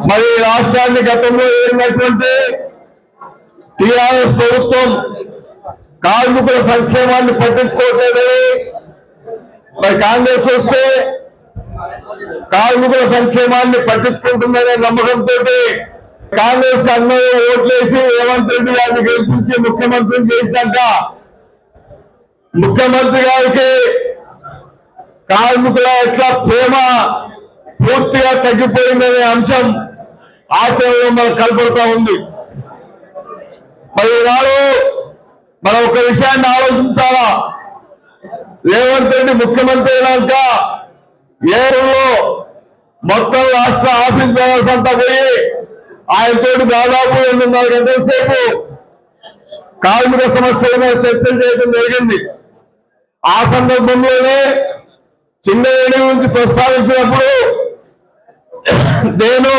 మరి రాష్ట్రాన్ని గతంలో ఏరినటువంటి టీఆర్ఎస్ ప్రభుత్వం కార్మికుల సంక్షేమాన్ని పట్టించుకోవట్లేదని మరి కాంగ్రెస్ వస్తే కార్మికుల సంక్షేమాన్ని పట్టించుకుంటుందనే నమ్మకంతో కాంగ్రెస్ కి అందరూ ఓట్లేసి రేవంత్ రెడ్డి గారిని గెలిపించి ముఖ్యమంత్రిని చేసినాక ముఖ్యమంత్రి గారికి కార్మికుల ఎట్లా ప్రేమ పూర్తిగా తగ్గిపోయిందనే అంశం ఆచరణలో మనకు కనపడుతూ ఉంది. మరి ఈనాడు మనం ఒక విషయాన్ని ఆలోచించాలా. రేవంత్ రెడ్డి ముఖ్యమంత్రి అయినాక ఏరులో మొత్తం రాష్ట్ర ఆఫీస్ బేవర్స్ అంతా పోయి ఆయనతో దాదాపు 8.5 గంటల సేపు కార్మిక సమస్యల మీద చర్చలు చేయడం జరిగింది. ఆ సందర్భంలోనే సింగరేణి గురించి ప్రస్తావించినప్పుడు నేను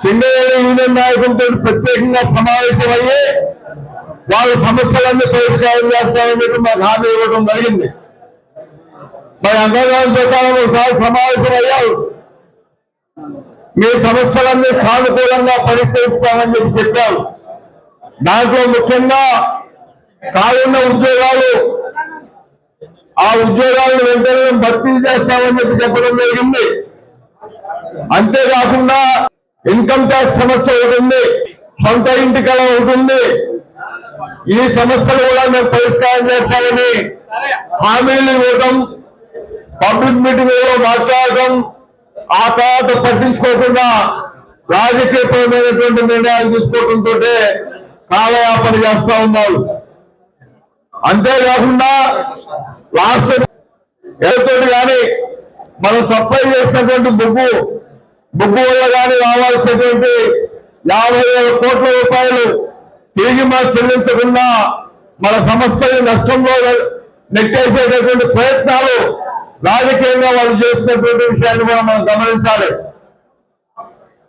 సింగరేణి యూనియన్ నాయకులతో ప్రత్యేకంగా సమావేశమయ్యి వాళ్ళ సమస్యలన్నీ పరిష్కారం చేస్తామని చెప్పి మాకు హామీ ఇవ్వడం జరిగింది. మరి అంతర్గత ప్రకారం ఒకసారి సమావేశం అయ్యారు. మీ సమస్యలన్నీ సానుకూలంగా పరిష్కరిస్తామని చెప్పి చెప్పారు. దాంట్లో ముఖ్యంగా కాలున్న ఉద్యోగాలు ఆ ఉద్యోగాలను వెంటనే భర్తీ చేస్తామని చెప్పి చెప్పడం జరిగింది. అంతేకాకుండా ఇన్కమ్ ట్యాక్స్ సమస్య ఒకటి ఉంది, సొంత ఇంటి కళ ఒకటి ఉంది. ఈ సమస్యలు కూడా మేము పరిష్కారం చేస్తామని హామీలు ఇవ్వడం, పబ్లిక్ మీటింగ్ లో మాట్లాడటం, ఆ తర్వాత పట్టించుకోకుండా రాజకీయపరమైనటువంటి నిర్ణయాలు తీసుకోవడంతో కాలయాపన చేస్తా ఉన్నారు. అంతేకాకుండా రాష్ట్ర ఏతోటి కానీ మనం సప్లై చేసినటువంటి బొగ్గు వల్ల కానీ రావాల్సినటువంటి 50,000 కోట్ల రూపాయలు తిరిగి మనం చెల్లించకుండా మన సంస్థని నష్టంలో నెట్టేసేటటువంటి ప్రయత్నాలు రాజకీయంగా వాళ్ళు చేస్తున్నటువంటి విషయాన్ని కూడా మనం గమనించాలి.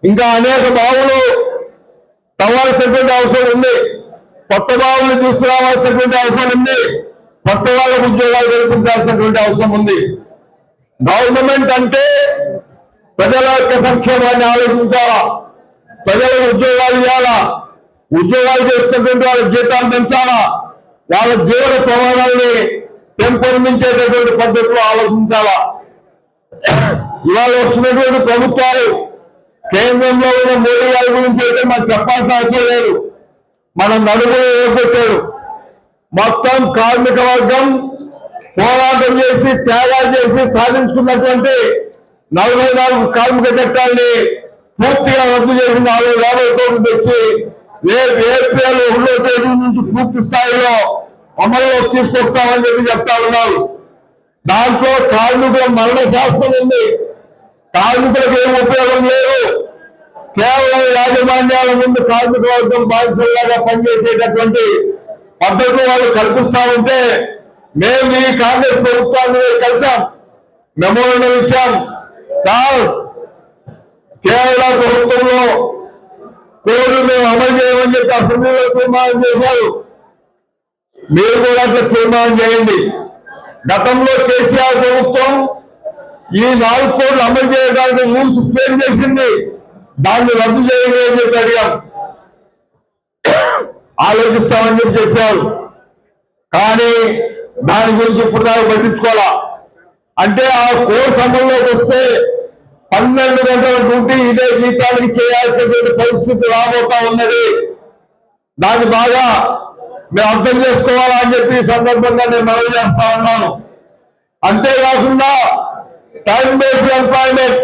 ఇంకా అనేక బావులు తవ్వాల్సినటువంటి అవసరం ఉంది, కొత్త బావులు తీసుకురావాల్సినటువంటి అవసరం ఉంది, కొత్త వాళ్ళకు ఉద్యోగాలు కల్పించాల్సినటువంటి అవసరం ఉంది. గవర్నమెంట్ అంటే ప్రజల యొక్క సంక్షేమాన్ని ఆలోచించాలా, ప్రజలకు ఉద్యోగాలు ఇవ్వాలా, ఉద్యోగాలు చేస్తున్నటువంటి వాళ్ళ జీతాలు పెంచాలా, వాళ్ళ జీవన ప్రమాణాలని పెంపొందించేటటువంటి పద్ధతిలో ఆలోచించాలా. ఇవాళ వస్తున్నటువంటి ప్రభుత్వాలు కేంద్రంలో ఉన్న మోడీ గారి గురించి అయితే మనం చెప్పాల్సిన అవసరం లేదు. మన నడుములు ఏర్పెట్టాడు. మొత్తం కార్మిక వర్గం పోరాటం చేసి త్యాగాలు చేసి సాధించుకున్నటువంటి 44 కార్మిక చట్టాన్ని పూర్తిగా రద్దు చేసి 4,50 కోట్లు తెచ్చి రేపు ఏప్రిల్ 1వ తేదీ నుంచి పూర్తి స్థాయిలో అమల్లో తీసుకొస్తామని చెప్పి చెప్తా ఉన్నారు. దాంట్లో కార్మికుల మరణ శాస్త్రం ఉంది. కార్మికులకు ఏం ఉపయోగం లేదు. కేవలం యాజమాన్యాల ముందు కార్మిక వర్గం బాధ్యతలాగా పనిచేసేటటువంటి పద్ధతులు వాళ్ళు కల్పిస్తా ఉంటే మేము ఈ కాంగ్రెస్ ప్రభుత్వాన్ని కలిసాం, మెమోరాండం ఇచ్చాం. సార్, కేరళ ప్రభుత్వంలో కోడ్లు మేము అమలు చేయమని చెప్పి అసెంబ్లీలో తీర్మానం చేశారు. మీరు కూడా అట్లా తీర్మానం చేయండి. గతంలో కేసీఆర్ ప్రభుత్వం ఈ 4 కోడ్లు అమలు చేయడానికి రూల్స్ ఫ్రేమ్ చేసింది, దాన్ని రద్దు చేయండి అని చెప్పి అడిగాం. ఆలోచిస్తామని చెప్పి చెప్పారు. కానీ దాని గురించి ఇప్పుడు దాకా పట్టించుకోవాలా. అంటే ఆ కోర్స్ అమల్లోకి వస్తే 12 గంటల డ్యూటీ ఇదే జీతానికి చేయాల్సినటువంటి పరిస్థితి రాబోతా ఉన్నది. దాన్ని బాగా మేము అర్థం చేసుకోవాలా అని చెప్పి ఈ సందర్భంగా నేను మనవి చేస్తా ఉన్నాను. అంతేకాకుండా టైం బేస్డ్ ఎంప్లాయ్మెంట్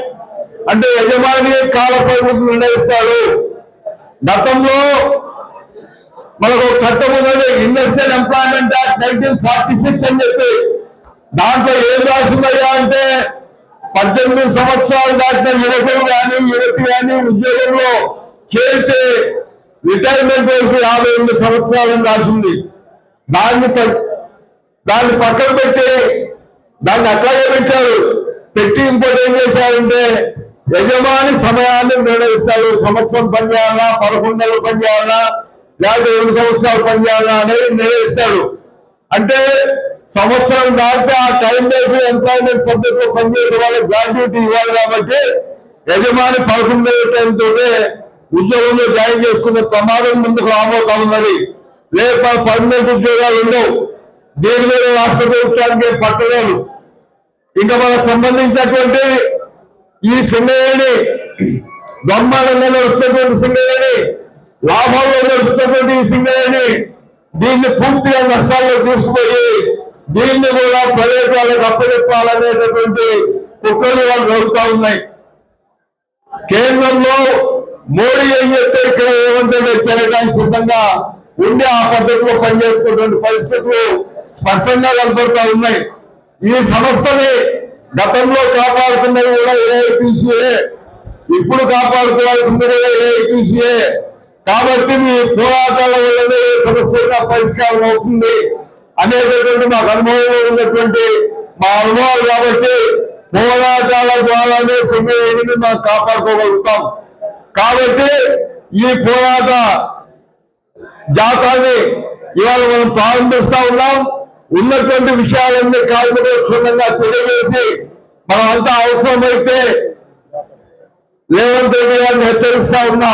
అంటే యజమాని కాల పరిమితి నిర్ణయిస్తాడు. గతంలో మనకు చట్టం ఉన్నది, ఇండస్ట్రియల్ ఎంప్లాయ్మెంట్ యాక్ట్ 1946 అని చెప్పి. దాంట్లో ఏం రాసిందయ్యా అంటే 18 సంవత్సరాలు దాటిన యువకులు కానీ యువతి కానీ ఉద్యోగంలో చేరితే రిటైర్మెంట్ వయసు 58 సంవత్సరాలను రాసింది. దాన్ని పక్కన పెట్టి దాన్ని అట్లాగే పెట్టారు. పెట్టి ఇంకోటి ఏం చేశారంటే యజమాని సమయాన్ని నిర్ణయిస్తాడు. సంవత్సరం పనిచేయాలన్నా, 11 నెలలు పనిచేయాలన్నా, లేదా 2 సంవత్సరాలు పనిచేయాలన్నా అనేది నిర్ణయిస్తాడు. అంటే సంవత్సరం దాటితే ఆ టైం బేస్డ్ ఎంప్లాయ్మెంట్ పద్ధతిలో పనిచేసే వాళ్ళకి గ్రాడ్యుయేట్ ఇవ్వాలి కాబట్టి యజమాని 11వ టైం తోటే ఉద్యోగంలో జాయిన్ చేసుకునే ప్రమాదం ముందుకు రాబోతా ఉన్నది. రేపు పర్మనెంట్ ఉద్యోగాలు ఉండవు. దీని మీద రాష్ట్ర ప్రభుత్వానికి పట్టలేదు. ఇంకా మనకు సంబంధించినటువంటి ఈ సింగరేణి బ్రహ్మాండంగా నడుస్తున్నటువంటి సింగరేణి, లాభాల్లో నడుస్తున్నటువంటి ఈ సింగరేణి దీన్ని పూర్తిగా నష్టాల్లో తీసుకుపోయి దీన్ని కూడా ప్రైవేట్ వాళ్ళకి అప్పచెప్పాలనేటటువంటి కుట్రలు వాళ్ళు జరుగుతూ ఉన్నాయి. కేంద్రంలో మోడీ ఏం చెప్తే ఇక్కడ రేవంత్ రెడ్డి చేయడానికి సిద్ధంగా ఉండి ఆ పద్ధతిలో పనిచేస్తున్నటువంటి పరిస్థితులు స్పష్టంగా కనపడుతూ ఉన్నాయి. ఈ సంస్థని గతంలో కాపాడుతున్నది కూడా ఏఐటీసీఏ, ఇప్పుడు కాపాడుకోవాల్సింది కూడా ఏఐటీసీఏ. కాబట్టి మీ పోరాటాల వల్లనే ఏ సమస్య పరిష్కారం అవుతుంది అనేటటువంటి మాకు అనుభవంలో ఉన్నటువంటి మా అనుభవాలు. కాబట్టి పోరాటాల ద్వారానే సింగరేణిని మనం కాపాడుకోగలుగుతాం. కాబట్టి ఈ పోరాట జాతాన్ని ఇవాళ మనం ప్రారంభిస్తా ఉన్నాం. ఉన్నటువంటి విషయాలన్నీ కార్మికులు క్షుణ్ణంగా తెలియజేసి మనం అంతా అవసరమైతే రేవంత్ రెడ్డి గారిని హెచ్చరిస్తా ఉన్నా,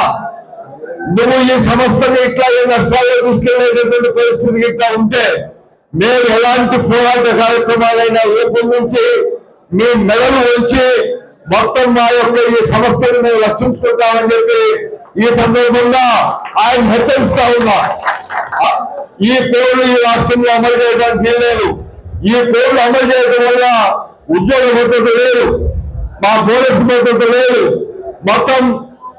నువ్వు ఈ సంస్థని ఇట్లా నష్టాల్లో తీసుకెళ్లేటటువంటి పరిస్థితి ఇట్లా ఉంటే మేము ఎలాంటి పోరాట కార్యక్రమాలైనా రూపొందించి మీ మెడలు ఉంచి మొత్తం మా యొక్క ఈ సంస్థను మేము రక్షించుకుంటామని చెప్పి ఈ సందర్భంగా ఆయన హెచ్చరిస్తా ఉన్నా. ఈ కోడ్లు ఈ రాష్ట్రంలో అమలు చేయడానికి లేదు. ఈ కోడ్లు అమలు చేయడం వల్ల ఉద్యోగ భద్రత లేదు, మా పోలీసు భద్రత లేదు, మొత్తం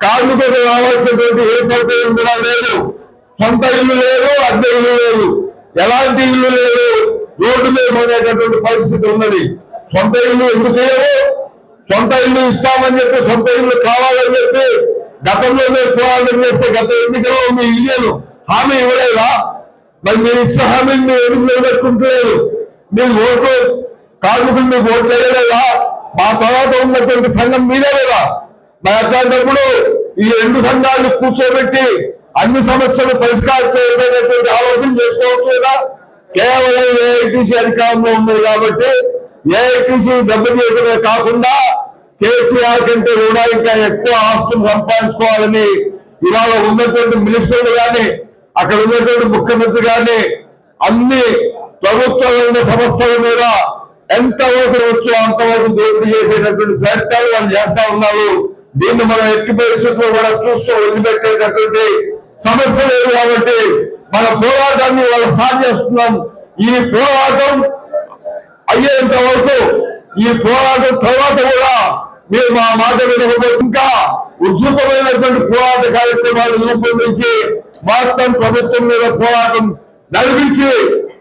కార్మికులకు రావాల్సినటువంటి ఏ సౌకర్యం కూడా లేదు. సొంత ఇల్లు లేదు, అద్దె ఇల్లు లేదు, ఎలాంటి ఇల్లు లేదు, రోడ్డు మీద పోయేటటువంటి పరిస్థితి ఉన్నది. సొంత ఇల్లు ఎందుకు చేయరు? సొంత ఇల్లు ఇస్తామని చెప్పి, సొంత ఇల్లు కావాలని చెప్పి గతంలో మీరు పోరాటం చేస్తే గత ఎన్నికల్లో మీ ఇల్లు హామీ ఇవ్వలేదా? మరి మీరు ఇచ్చిన హామీని మీరు ఎందుకు నిలబెట్టుకుంటలేదు? మీకు ఓట్లు కార్మికులు మీకు ఓట్లు వేయలేదా? మా తర్వాత ఉన్నటువంటి సంఘం మీదే లేదా? మరి అట్లాంటప్పుడు ఈ 2 సంఘాలను కూర్చోబెట్టి అన్ని సమస్యలు పరిష్కారం చేయలేనటువంటి ఆలోచన చేసుకోవచ్చు కదా. కేవలం ఏఐటీసీ అధికారంలో ఉన్నది కాబట్టి ఏఐటీసీ దెబ్బతీయడమే కాకుండా కేసీఆర్ కంటే కూడా ఇంకా ఎక్కువ ఆస్తులు సంపాదించుకోవాలని ఇవాళ ఉన్నటువంటి మినిస్టర్లు కానీ అక్కడ ఉన్నటువంటి ముఖ్యమంత్రి కానీ అన్ని ప్రభుత్వ సంస్థల మీద ఎంతవరకు వచ్చో అంతవరకు దోపిడీ చేసేటటువంటి ప్రయత్నాలు వాళ్ళు చేస్తా ఉన్నారు. దీన్ని మనం ఎట్టి పరిస్థితుల్లో కూడా చూస్తూ వదిలిపెట్టేటటువంటి సమస్య లేదు. కాబట్టి మన పోరాటాన్ని వాళ్ళు స్టార్ట్ చేస్తున్నాం. ఈ పోరాటం అయ్యేంత వరకు, ఈ పోరాటం తర్వాత కూడా మీరు మా మాట వినకపోతే ఇంకా ఉధృతమైనటువంటి పోరాట కార్యక్రమాలు రూపొందించి మొత్తం ప్రభుత్వం మీద పోరాటం నడిపించి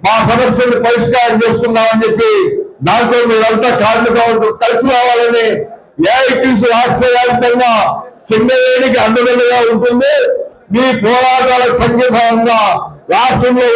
మా సమస్యను పరిష్కారం చేసుకుందామని చెప్పి దాంట్లో మీరంతా కార్మికులతో కలిసి రావాలని ఏఐటీసీ రాష్ట్ర వ్యాప్తంగా సింగరేణికి అండదండగా ఉంటుంది. మీ పోరాటాల సంఘీభావంగా రాష్ట్రంలో